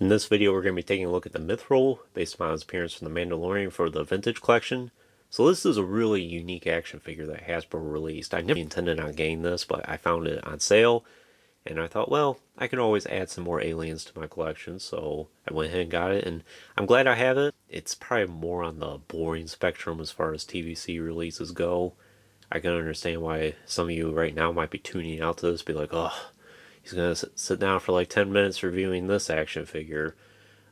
In this video, we're going to be taking a look at the Mythrol, based upon his appearance from The Mandalorian for the Vintage Collection. So this is a really unique action figure that Hasbro released. I never intended on getting this, but I found it on sale, and I thought, well, I can always add some more aliens to my collection, so I went ahead and got it, and I'm glad I have it. It's probably more on the boring spectrum as far as TVC releases go. I can understand why some of you right now might be tuning out to this, be like, oh, he's going to sit down for like 10 minutes reviewing this action figure.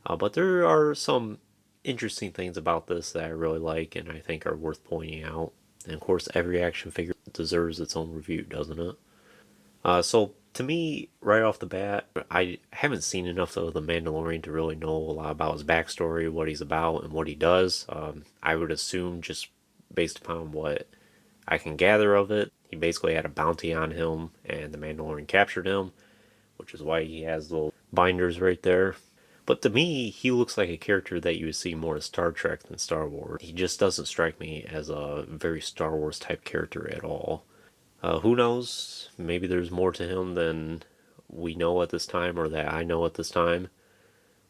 But there are some interesting things about this that I really like and I think are worth pointing out. And of course, every action figure deserves its own review, doesn't it? So to me, right off the bat, I haven't seen enough of The Mandalorian to really know a lot about his backstory, what he's about, and what he does. I would assume, just based upon what I can gather of it, he basically had a bounty on him, and the Mandalorian captured him, which is why he has those binders right there. But to me, he looks like a character that you would see more in Star Trek than Star Wars. He just doesn't strike me as a very Star Wars type character at all. Who knows? Maybe there's more to him than we know at this time, or that I know at this time.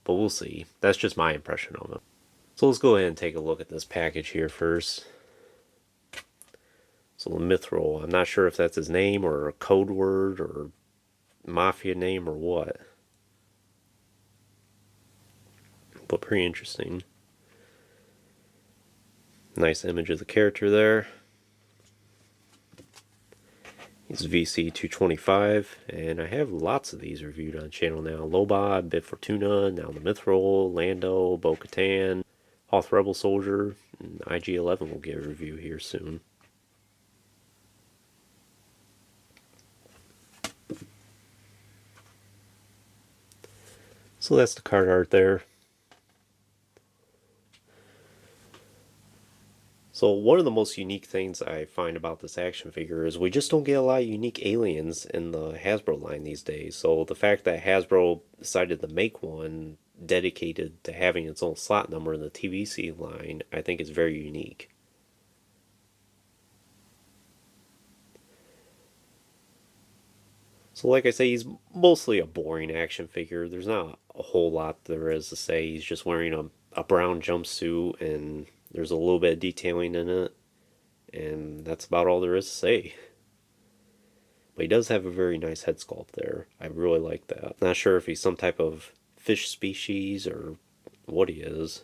But we'll see. That's just my impression of him. So let's go ahead and take a look at this package here first. So the Mythrol, I'm not sure if that's his name or a code word or mafia name or what. But pretty interesting. Nice image of the character there. He's VC 225, and I have lots of these reviewed on the channel now. Lobot, Bit Fortuna, now the Mythrol, Lando, Bo-Katan, Hoth Rebel Soldier, and IG-11 will get a review here soon. So that's the card art there. So one of the most unique things I find about this action figure is we just don't get a lot of unique aliens in the Hasbro line these days. So the fact that Hasbro decided to make one dedicated to having its own slot number in the TVC line, I think is very unique. So like I say, he's mostly a boring action figure. There's not a whole lot there is to say. He's just wearing a brown jumpsuit, and there's a little bit of detailing in it, and that's about all there is to say. But he does have a very nice head sculpt there. I really like that. Not sure if he's some type of fish species or what he is.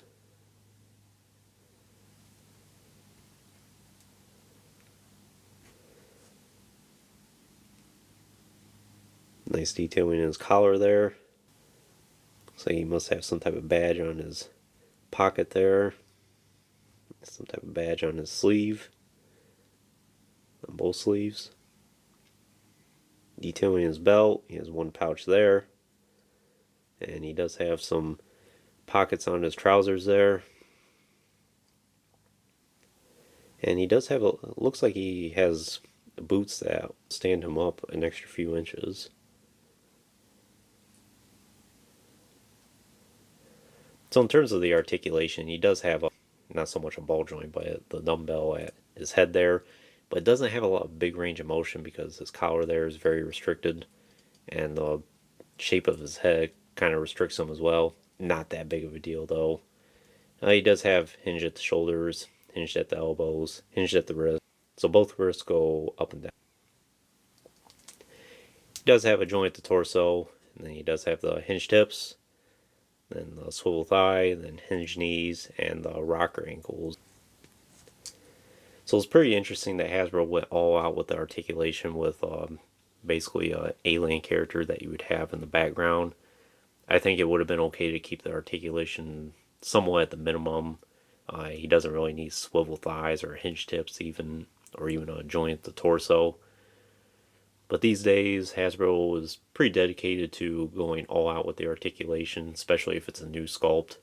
Nice detailing in his collar there. Looks like he must have some type of badge on his pocket there. Some type of badge on his sleeve. On both sleeves. Detailing his belt. He has one pouch there. And he does have some pockets on his trousers there. And he does have looks like he has boots that stand him up an extra few inches. So in terms of the articulation, he does have not so much a ball joint, but the dumbbell at his head there. But it doesn't have a lot of big range of motion because his collar there is very restricted. And the shape of his head kind of restricts him as well. Not that big of a deal though. He does have hinge at the shoulders, hinged at the elbows, hinged at the wrist. So both wrists go up and down. He does have a joint at the torso, and then he does have the hinged hips, then the swivel thigh, then hinged knees, and the rocker ankles. So it's pretty interesting that Hasbro went all out with the articulation with basically an alien character that you would have in the background. I think it would have been okay to keep the articulation somewhat at the minimum. He doesn't really need swivel thighs or hinged hips even, or even a joint at the torso. But these days, Hasbro is pretty dedicated to going all out with the articulation, especially if it's a new sculpt.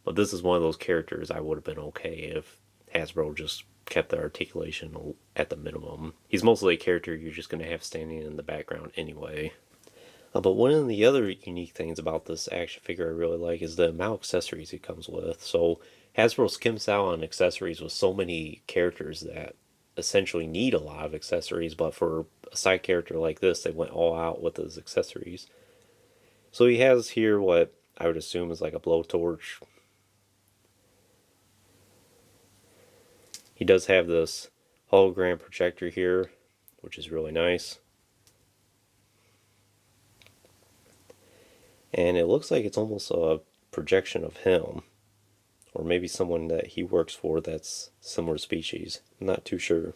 But this is one of those characters I would have been okay if Hasbro just kept the articulation at the minimum. He's mostly a character you're just going to have standing in the background anyway. But one of the other unique things about this action figure I really like is the amount of accessories he comes with. So Hasbro skims out on accessories with so many characters that essentially need a lot of accessories, but for a side character like this, they went all out with his accessories. So he has here what I would assume is like a blowtorch. He does have this hologram projector here, which is really nice. And it looks like it's almost a projection of him, or maybe someone that he works for that's similar species. I'm not too sure.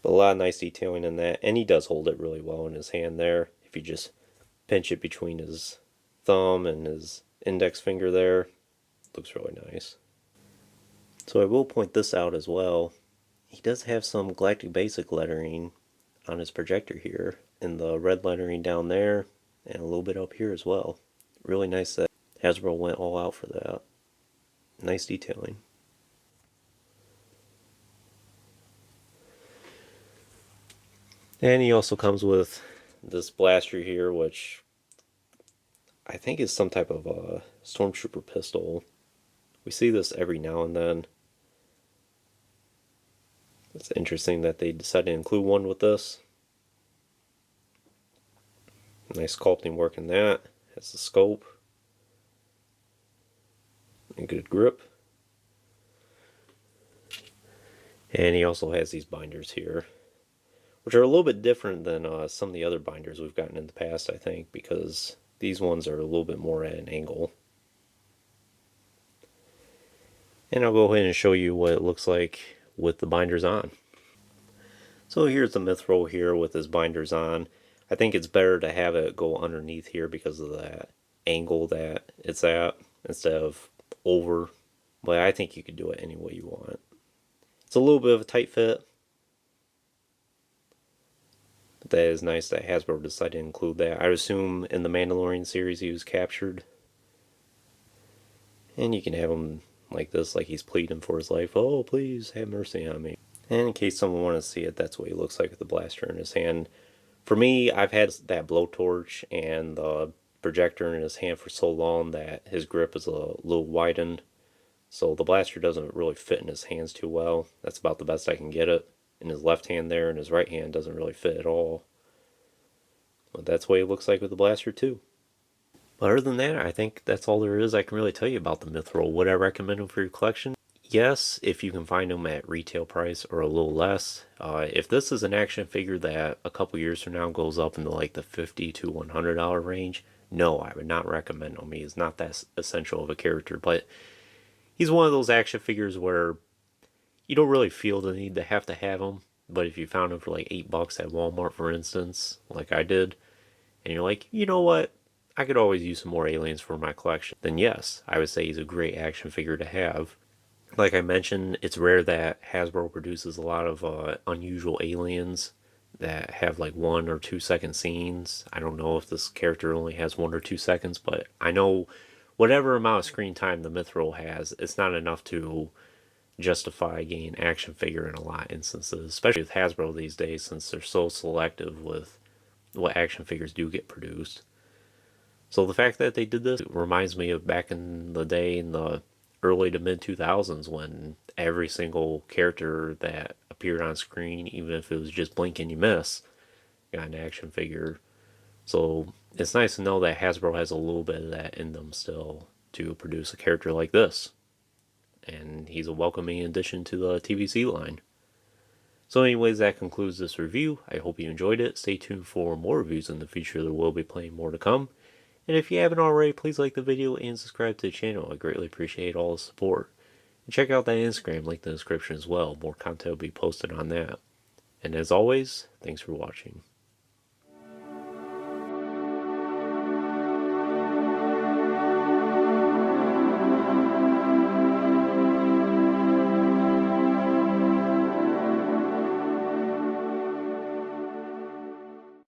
But a lot of nice detailing in that, and he does hold it really well in his hand there. If you just pinch it between his thumb and his index finger there, it looks really nice. So I will point this out as well. He does have some Galactic Basic lettering on his projector here, and the red lettering down there, and a little bit up here as well. Really nice that Hasbro went all out for that. Nice detailing. And he also comes with this blaster here, which I think is some type of a stormtrooper pistol. We see this every now and then. It's interesting that they decided to include one with this. Nice sculpting work in that. Has the scope. And good grip. And he also has these binders here, which are a little bit different than some of the other binders we've gotten in the past, I think, because these ones are a little bit more at an angle. And I'll go ahead and show you what it looks like with the binders on. So here's the Mythrol here with his binders on. I think it's better to have it go underneath here because of that angle that it's at instead of over. But I think you could do it any way you want. It's a little bit of a tight fit. But that is nice that Hasbro decided to include that. I assume in the Mandalorian series he was captured. And you can have him like this, like he's pleading for his life. Oh, please have mercy on me. And in case someone wants to see it, that's what he looks like with the blaster in his hand. For me, I've had that blowtorch and the projector in his hand for so long that his grip is a little widened. So the blaster doesn't really fit in his hands too well. That's about the best I can get it. In his left hand there, and his right hand doesn't really fit at all. But that's what it looks like with the blaster too. But other than that, I think that's all there is I can really tell you about the Mythrol. Would I recommend them for your collection? Yes, if you can find them at retail price or a little less. If this is an action figure that a couple years from now goes up into like the $50 to $100 range, no, I would not recommend him. He's not that essential of a character, but he's one of those action figures where you don't really feel the need to have him. But if you found him for like $8 at Walmart, for instance, like I did, and you're like, you know what, I could always use some more aliens for my collection, then yes, I would say he's a great action figure to have. Like I mentioned, it's rare that Hasbro produces a lot of unusual aliens that have like 1 or 2 second scenes. I don't know if this character only has 1 or 2 seconds, but I know whatever amount of screen time the Mythrol has, it's not enough to justify getting action figure in a lot of instances, especially with Hasbro these days, since they're so selective with what action figures do get produced. So the fact that they did this reminds me of back in the day in the early to mid 2000s when every single character that appeared on screen, even if it was just blink and you miss, got an action figure. So it's nice to know that Hasbro has a little bit of that in them still to produce a character like this. And he's a welcoming addition to the TVC line. So anyways, that concludes this review. I hope you enjoyed it. Stay tuned for more reviews in the future. There will be plenty more to come. And if you haven't already, please like the video and subscribe to the channel. I greatly appreciate all the support. And check out that Instagram link in the description as well. More content will be posted on that. And as always, thanks for watching.